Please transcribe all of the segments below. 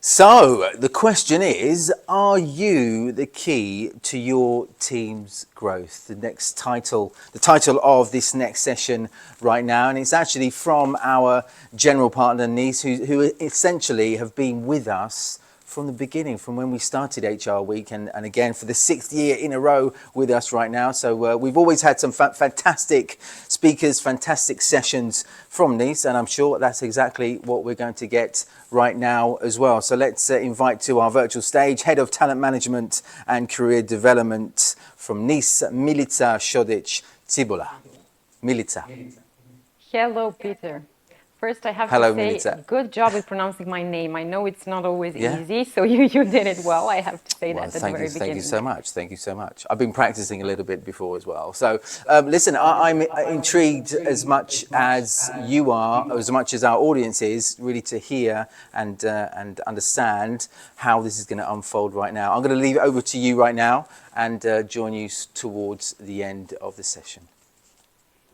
So the question is, are you the key to your team's growth? The title of this next session right now, and it's actually from our general partner Nice, who essentially have been with us from the beginning, from when we started HR Week, and again for the 6th year in a row with us right now. So we've always had some fantastic speakers, fantastic sessions from Nice, and I'm sure that's exactly what we're going to get right now as well. So let's invite to our virtual stage Head of Talent Management and Career Development from Nice, Milica Šodić Cibola. Milica. Hello, Peter. First, I have to say, Milica. Good job with pronouncing my name. I know it's not always easy, so you did it well. I have to say that at the very beginning. Thank you so much. Thank you so much. I've been practicing a little bit before as well. So listen, I'm intrigued as much as you are, as much as our audience is, really to hear and understand how this is going to unfold right now. I'm going to leave it over to you right now and join you towards the end of the session.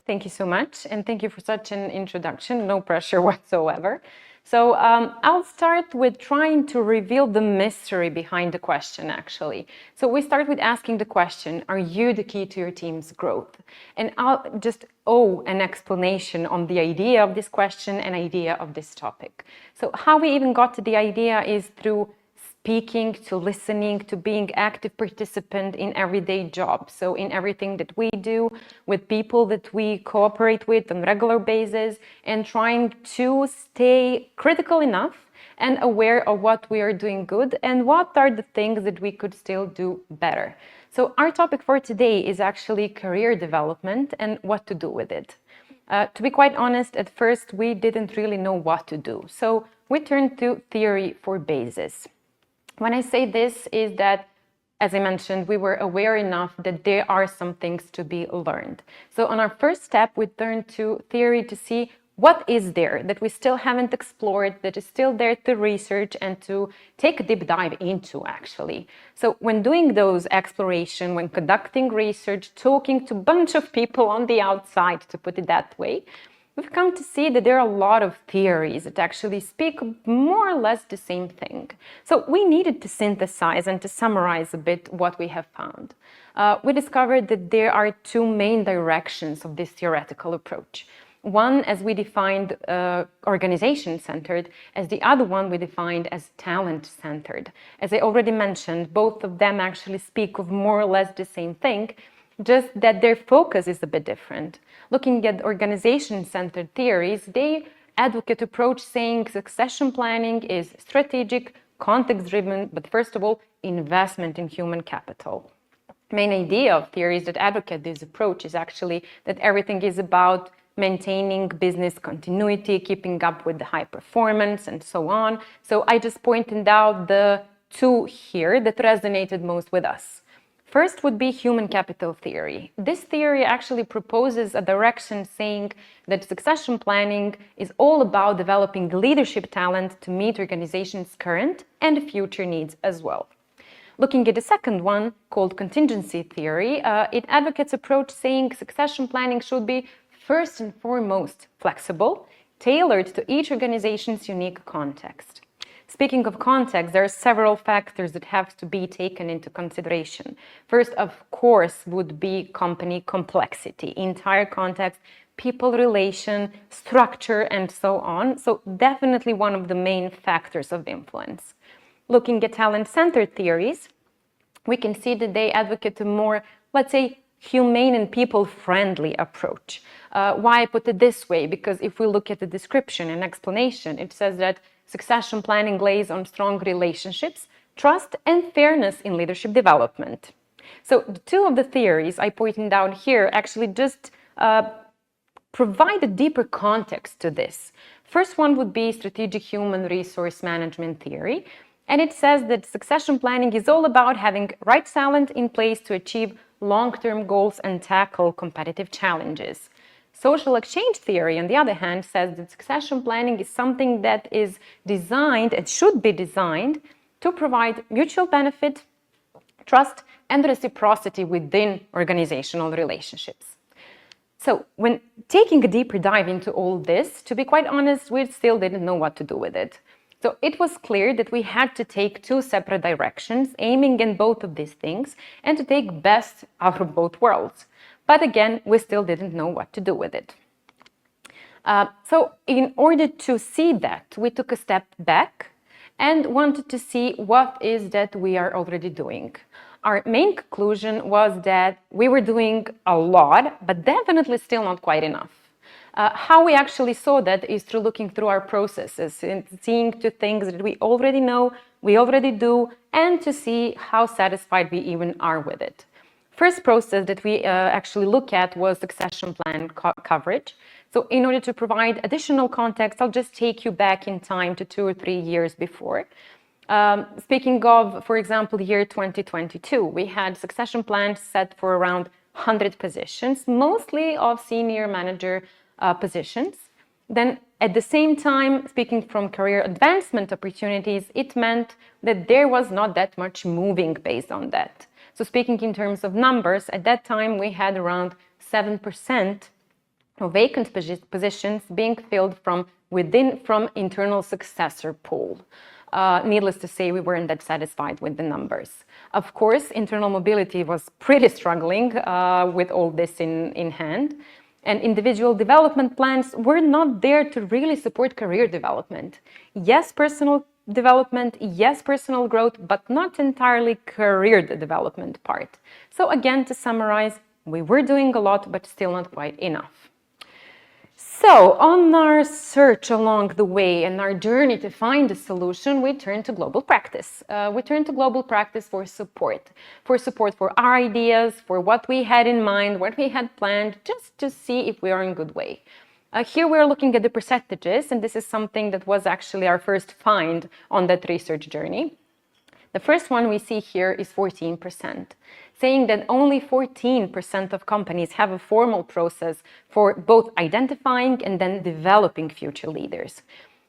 Thank you so much, and thank you for such an introduction. No pressure whatsoever. So I'll start with trying to reveal the mystery behind the question, actually. So we start with asking the question, are you the key to your team's growth? And I'll just owe an explanation on the idea of this question and idea of this topic. So how we even got to the idea is through speaking, to listening, to being active participant in everyday jobs. So in everything that we do with people that we cooperate with on a regular basis, and trying to stay critical enough and aware of what we are doing good and what are the things that we could still do better. So our topic for today is actually career development and what to do with it. To be quite honest, at first we didn't really know what to do. So we turned to theory for basis. When I say this is that, as I mentioned, we were aware enough that there are some things to be learned. So on our first step, we turned to theory to see what is there that we still haven't explored, that is still there to research and to take a deep dive into, actually. So when doing those exploration, when conducting research, talking to a bunch of people on the outside, to put it that way, we've come to see that there are a lot of theories that actually speak more or less the same thing. So we needed to synthesize and to summarize a bit what we have found. We discovered that there are two main directions of this theoretical approach. One, as we defined, organization-centered, as the other one we defined as talent-centered. As I already mentioned, both of them actually speak of more or less the same thing, just that their focus is a bit different. Looking at organization-centered theories, they advocate approach saying succession planning is strategic, context-driven, but first of all, investment in human capital. Main idea of theories that advocate this approach is actually that everything is about maintaining business continuity, keeping up with the high performance, and so on. So I just pointed out the two here that resonated most with us. First would be human capital theory. This theory actually proposes a direction saying that succession planning is all about developing leadership talent to meet organizations' current and future needs as well. Looking at the second one, called contingency theory, it advocates approach saying succession planning should be first and foremost flexible, tailored to each organization's unique context. Speaking of context, there are several factors that have to be taken into consideration. First, of course, would be company complexity, entire context, people relation, structure, and so on. So definitely one of the main factors of influence. Looking at talent-centered theories, we can see that they advocate a more, let's say, humane and people-friendly approach. Why I put it this way? Because if we look at the description and explanation, it says that succession planning lays on strong relationships, trust, and fairness in leadership development. So the two of the theories I pointed out here actually just provide a deeper context to this. First one would be strategic human resource management theory. And it says that succession planning is all about having right talent in place to achieve long-term goals and tackle competitive challenges. Social exchange theory, on the other hand, says that succession planning is something that is designed and should be designed to provide mutual benefit, trust, and reciprocity within organizational relationships. So when taking a deeper dive into all this, to be quite honest, we still didn't know what to do with it. So it was clear that we had to take two separate directions, aiming in both of these things, and to take best out of both worlds. But again, we still didn't know what to do with it. So in order to see that, we took a step back and wanted to see what is that we are already doing. Our main conclusion was that we were doing a lot, but definitely still not quite enough. How we actually saw that is through looking through our processes and seeing to things that we already know, we already do, and to see how satisfied we even are with it. First process that we actually look at was succession plan coverage. So in order to provide additional context, I'll just take you back in time to 2 or 3 years before. Speaking of, for example, year 2022, we had succession plans set for around 100 positions, mostly of senior manager positions. Then at the same time, speaking from career advancement opportunities, it meant that there was not that much moving based on that. So speaking in terms of numbers, at that time we had around 7% of vacant positions being filled from internal successor pool. Needless to say, we weren't that satisfied with the numbers. Of course, internal mobility was pretty struggling with all this in hand. And individual development plans were not there to really support career development. Yes, personal development, yes, personal growth, but not entirely career development part. So again, to summarize, we were doing a lot, but still not quite enough. So on our search along the way and our journey to find a solution, we turned to global practice. We turned to global practice for support for our ideas, for what we had in mind, what we had planned, just to see if we are in good way. Here we're looking at the percentages, and this is something that was actually our first find on that research journey. The first one we see here is 14%, saying that only 14% of companies have a formal process for both identifying and then developing future leaders.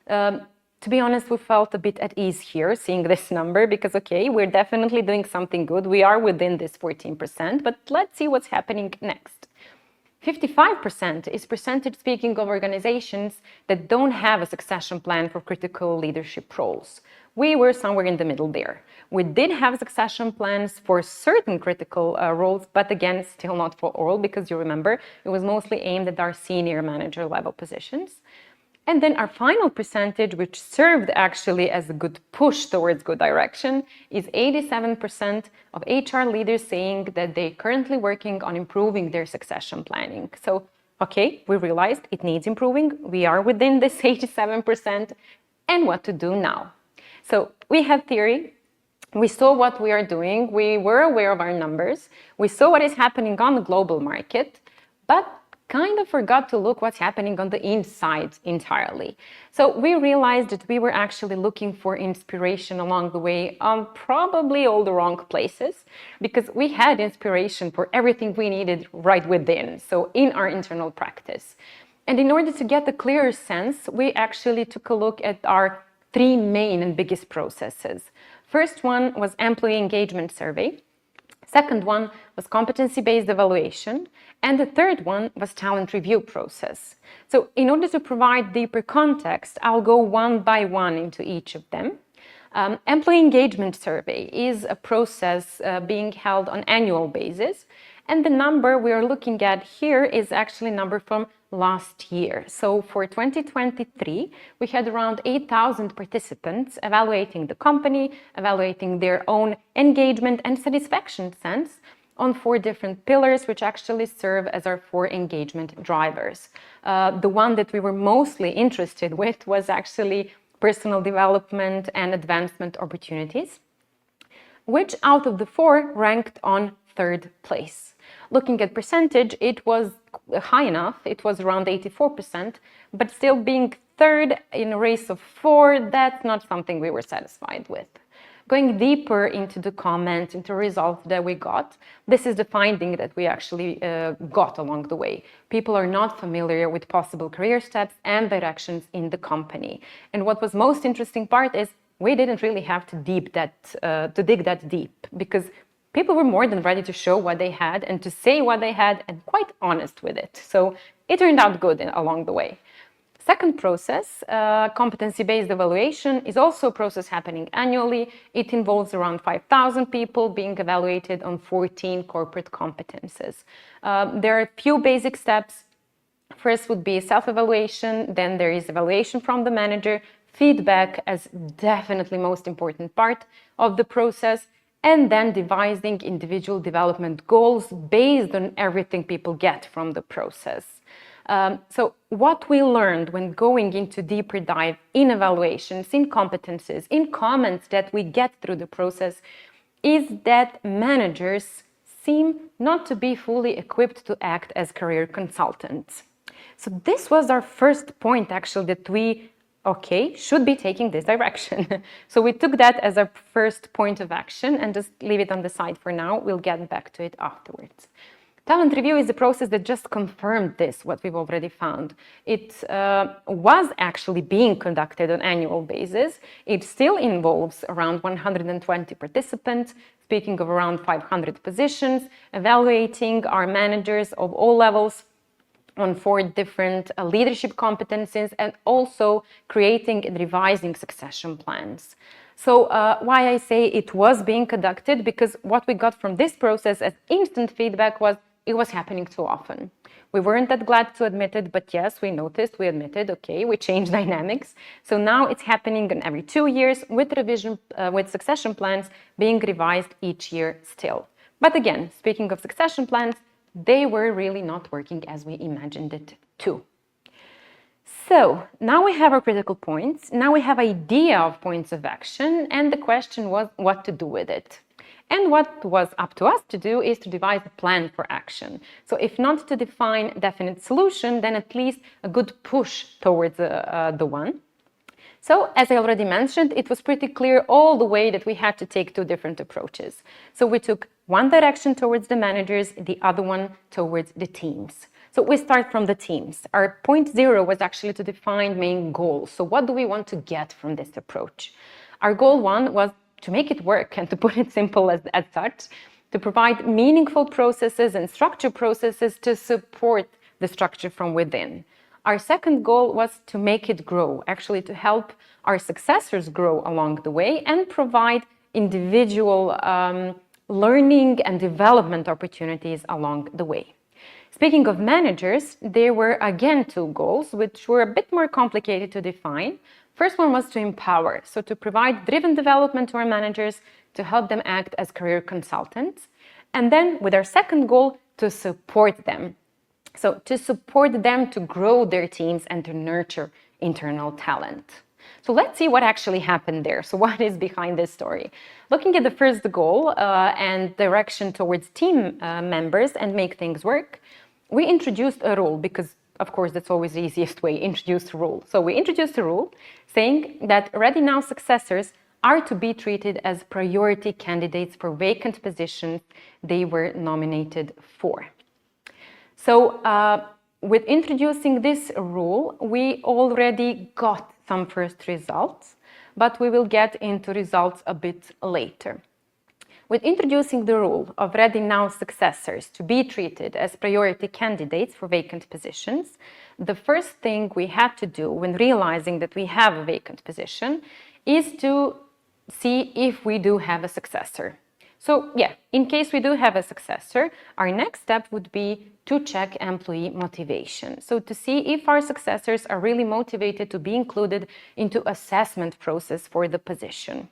To be honest, we felt a bit at ease here seeing this number because, okay, we're definitely doing something good. We are within this 14%, but let's see what's happening next. 55% is percentage speaking of organizations that don't have a succession plan for critical leadership roles. We were somewhere in the middle there. We did have succession plans for certain critical roles, but again, still not for all, because you remember, it was mostly aimed at our senior manager level positions. And then our final percentage, which served actually as a good push towards good direction, is 87% of HR leaders saying that they're currently working on improving their succession planning. So, okay, we realized it needs improving. We are within this 87%. And what to do now? So we had theory. We saw what we are doing. We were aware of our numbers. We saw what is happening on the global market, but kind of forgot to look what's happening on the inside entirely. So we realized that we were actually looking for inspiration along the way on probably all the wrong places, because we had inspiration for everything we needed right within, so in our internal practice. And in order to get a clearer sense, we actually took a look at our 3 main and biggest processes. First one was employee engagement survey. Second one was competency-based evaluation. And the third one was talent review process. So in order to provide deeper context, I'll go one by one into each of them. Employee engagement survey is a process being held on annual basis. And the number we are looking at here is actually a number from last year. So for 2023, we had around 8,000 participants evaluating the company, evaluating their own engagement and satisfaction sense on 4 different pillars, which actually serve as our 4 engagement drivers. The one that we were mostly interested with was actually personal development and advancement opportunities, which out of the 4 ranked on 3rd place. Looking at percentage, it was high enough, it was around 84%, but still being 3rd in a race of 4, that's not something we were satisfied with. Going deeper into the comments, into results that we got, this is the finding that we actually got along the way. People are not familiar with possible career steps and directions in the company. And what was most interesting part is we didn't really have to dig that deep, because people were more than ready to show what they had and to say what they had and quite honest with it. So it turned out good along the way. Second process, competency-based evaluation, is also a process happening annually. It involves around 5,000 people being evaluated on 14 corporate competences. There are a few basic steps. First would be self-evaluation, then there is evaluation from the manager, feedback as definitely most important part of the process, and then devising individual development goals based on everything people get from the process. So what we learned when going into deeper dive in evaluations, in competences, in comments that we get through the process is that managers seem not to be fully equipped to act as career consultants. So this was our first point actually, that we should be taking this direction. So we took that as our first point of action and just leave it on the side for now. We'll get back to it afterwards. Talent review is a process that just confirmed this, what we've already found. It was actually being conducted on an annual basis. It still involves around 120 participants, speaking of around 500 positions, evaluating our managers of all levels on 4 different leadership competencies, and also creating and revising succession plans. So why I say it was being conducted, because what we got from this process as instant feedback was it was happening too often. We weren't that glad to admit it, but yes, we noticed, we admitted, okay, we changed dynamics. So now it's happening in every 2 years with revision, with succession plans being revised each year still. But again, speaking of succession plans, they were really not working as we imagined it to. So now we have our critical points, now we have idea of points of action, and the question was what to do with it. And what was up to us to do is to devise a plan for action. So if not to define a definite solution, then at least a good push towards the one. So as I already mentioned, it was pretty clear all the way that we had to take 2 different approaches. So we took one direction towards the managers, the other one towards the teams. So we start from the teams. Our point 0 was actually to define main goals. So what do we want to get from this approach? Our goal 1 was to make it work, and to put it simple as such, to provide meaningful processes and structure processes to support the structure from within. Our second goal was to make it grow, actually to help our successors grow along the way and provide individual learning and development opportunities along the way. Speaking of managers, there were again 2 goals, which were a bit more complicated to define. First one was to empower, so to provide driven development to our managers to help them act as career consultants. And then with our second goal, to support them. So to support them to grow their teams and to nurture internal talent. So let's see what actually happened there. So what is behind this story? Looking at the first goal and direction towards team members and make things work, we introduced a rule because, of course, that's always the easiest way, introduce a rule. So we introduced a rule saying that Ready Now successors are to be treated as priority candidates for vacant positions they were nominated for. So with introducing this rule, we already got some first results, but we will get into results a bit later. With introducing the rule of Ready Now successors to be treated as priority candidates for vacant positions, the first thing we had to do when realizing that we have a vacant position is to see if we do have a successor. So yeah, in case we do have a successor, our next step would be to check employee motivation. So to see if our successors are really motivated to be included into assessment process for the position.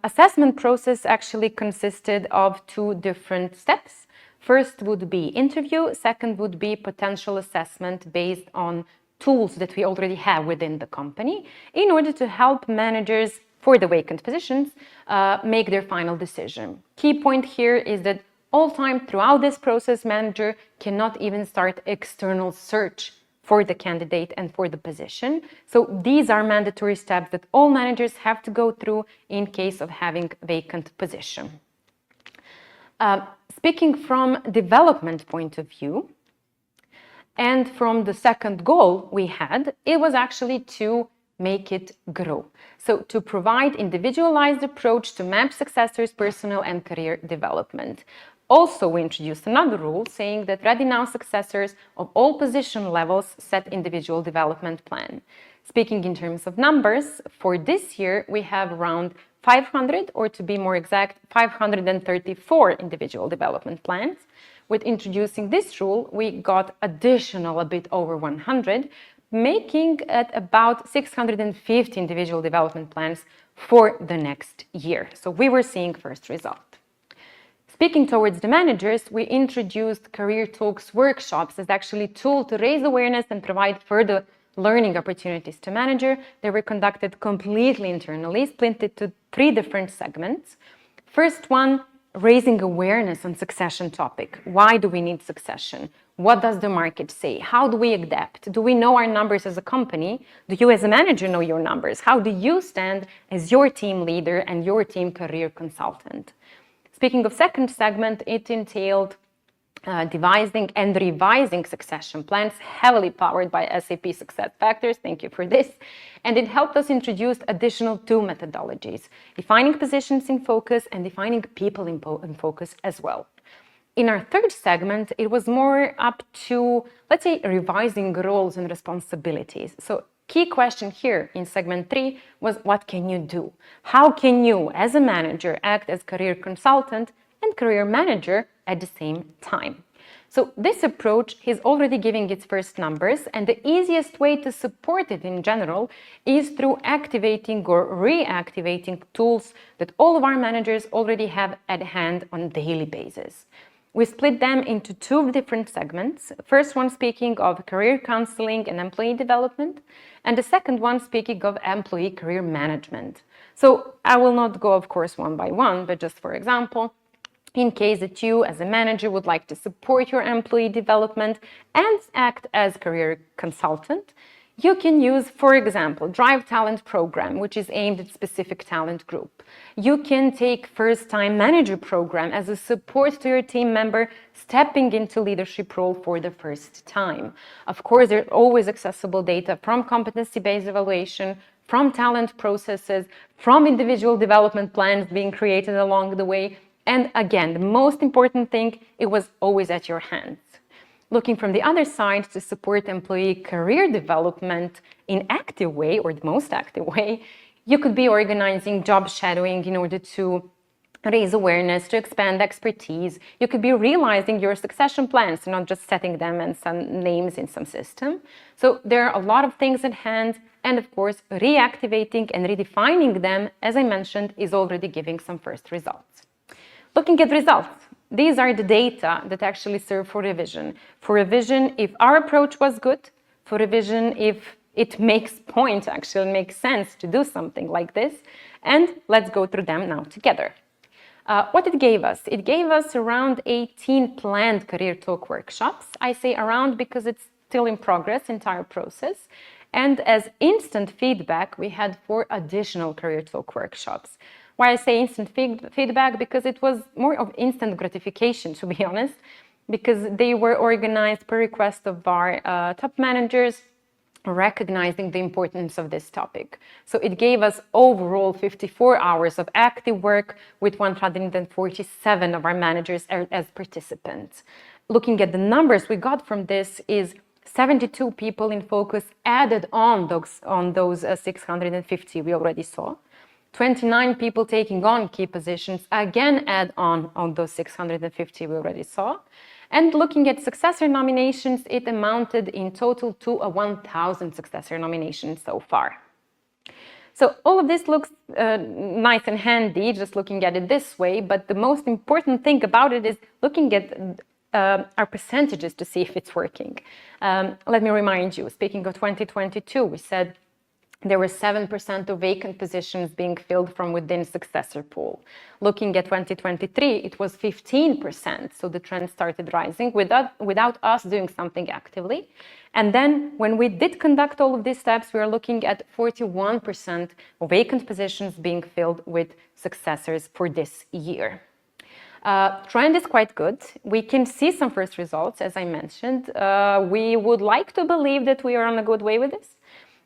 Assessment process actually consisted of 2 different steps. First would be interview, second would be potential assessment based on tools that we already have within the company in order to help managers for the vacant positions make their final decision. Key point here is that all time throughout this process, manager cannot even start external search for the candidate and for the position. So these are mandatory steps that all managers have to go through in case of having a vacant position. Speaking from development point of view, and from the second goal we had, it was actually to make it grow. So to provide individualized approach to map successors' personal and career development. Also, we introduced another rule saying that ready now successors of all position levels set individual development plan. Speaking in terms of numbers, for this year, we have around 500, or to be more exact, 534 individual development plans. With introducing this rule, we got additional a bit over 100, making it about 650 individual development plans for the next year. So we were seeing first result. Speaking towards the managers, we introduced Career Talks workshops as actually a tool to raise awareness and provide further learning opportunities to manager. They were conducted completely internally, split into 3 different segments. First one, raising awareness on succession topic. Why do we need succession? What does the market say? How do we adapt? Do we know our numbers as a company? Do you as a manager know your numbers? How do you stand as your team leader and your team career consultant? Speaking of second segment, it entailed devising and revising succession plans, heavily powered by SAP SuccessFactors. Thank you for this. And it helped us introduce additional 2 methodologies, defining positions in focus and defining people in focus as well. In our third segment, it was more up to, let's say, revising roles and responsibilities. So key question here in segment 3 was, what can you do? How can you, as a manager, act as career consultant and career manager at the same time? So this approach is already giving its first numbers, and the easiest way to support it in general is through activating or reactivating tools that all of our managers already have at hand on a daily basis. We split them into 2 different segments. First one speaking of career counseling and employee development, and the second one speaking of employee career management. So I will not go, of course, one by one, but just for example, in case that you as a manager would like to support your employee development and act as career consultant, you can use, for example, Drive Talent program, which is aimed at specific talent group. You can take first-time manager program as a support to your team member stepping into leadership role for the first time. Of course, there's always accessible data from competency-based evaluation, from talent processes, from individual development plans being created along the way. And again, the most important thing, it was always at your hands. Looking from the other side to support employee career development in active way, or the most active way, you could be organizing job shadowing in order to raise awareness, to expand expertise. You could be realizing your succession plans, not just setting them and some names in some system. So there are a lot of things at hand, and of course, reactivating and redefining them, as I mentioned, is already giving some first results. Looking at results. These are the data that actually serve for revision. For revision, if our approach was good. For revision, if it makes point, actually makes sense to do something like this. And let's go through them now together. What it gave us? It gave us around 18 planned Career Talk workshops. I say around because it's still in progress, entire process. And as instant feedback, we had 4 additional Career Talk workshops. Why I say instant feedback? Because it was more of instant gratification, to be honest, because they were organized per request of our top managers, recognizing the importance of this topic. So it gave us overall 54 hours of active work with 147 of our managers as participants. Looking at the numbers we got from this is 72 people in focus added on those 650 we already saw. 29 people taking on key positions, again add on those 650 we already saw. And looking at successor nominations, it amounted in total to 1,000 successor nominations so far. So all of this looks nice and handy, just looking at it this way, but the most important thing about it is looking at our percentages to see if it's working. Let me remind you, speaking of 2022, we said there were 7% of vacant positions being filled from within successor pool. Looking at 2023, it was 15%. So the trend started rising without us doing something actively. And then when we did conduct all of these steps, we are looking at 41% of vacant positions being filled with successors for this year. Trend is quite good. We can see some first results, as I mentioned. We would like to believe that we are on a good way with this.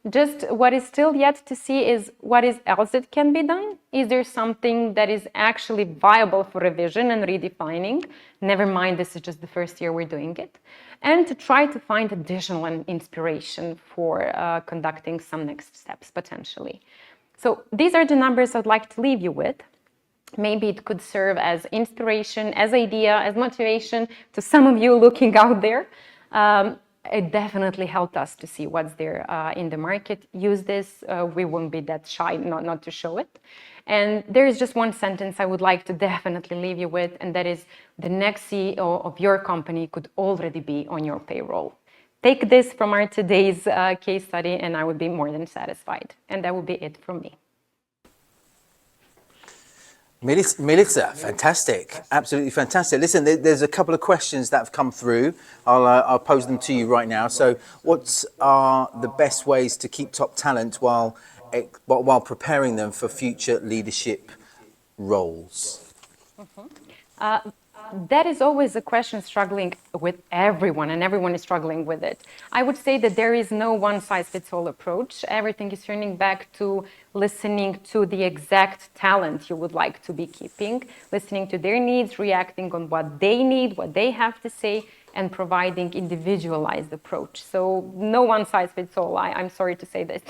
Just what is still yet to see is what is else that can be done. Is there something that is actually viable for revision and redefining? Never mind, this is just the first year we're doing it. And to try to find additional inspiration for conducting some next steps potentially. So these are the numbers I'd like to leave you with. Maybe it could serve as inspiration, as idea, as motivation to some of you looking out there. It definitely helped us to see what's there in the market. Use this. We won't be that shy not to show it. And there is just one sentence I would like to definitely leave you with, and that is the next CEO of your company could already be on your payroll. Take this from our today's case study, and I would be more than satisfied. And that would be it from me. Milica, fantastic, absolutely fantastic. Listen, there's a couple of questions that have come through. I'll pose them to you right now. So, what are the best ways to keep top talent while preparing them for future leadership roles? That is always a question struggling with everyone, and everyone is struggling with it. I would say that there is no one-size-fits-all approach. Everything is turning back to listening to the exact talent you would like to be keeping, listening to their needs, reacting on what they need, what they have to say, and providing individualized approach. So no one-size-fits-all. I'm sorry to say this.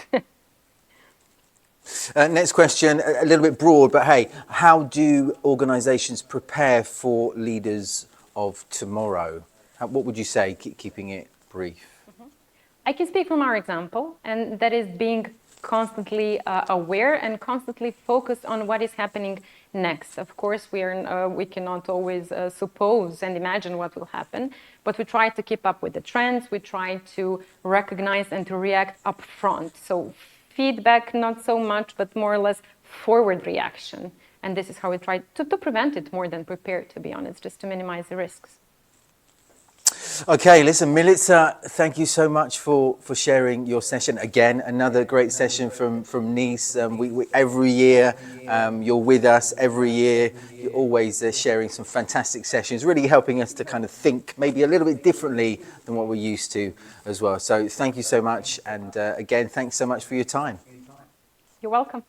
Next question, a little bit broad, but hey, how do organisations prepare for leaders of tomorrow? What would you say, keeping it brief? I can speak from our example, and that is being constantly aware and constantly focused on what is happening next. Of course, we cannot always suppose and imagine what will happen, but we try to keep up with the trends. We try to recognize and to react upfront. So feedback, not so much, but more or less forward reaction. And this is how we try to prevent it more than prepare, to be honest, just to minimize the risks. Okay, listen, Milica, thank you so much for sharing your session. Again, another great session from Nice. We every year, you're with us. Every year, you're always sharing some fantastic sessions, really helping us to kind of think maybe a little bit differently than what we're used to as well. So thank you so much. And again, thanks so much for your time. You're welcome.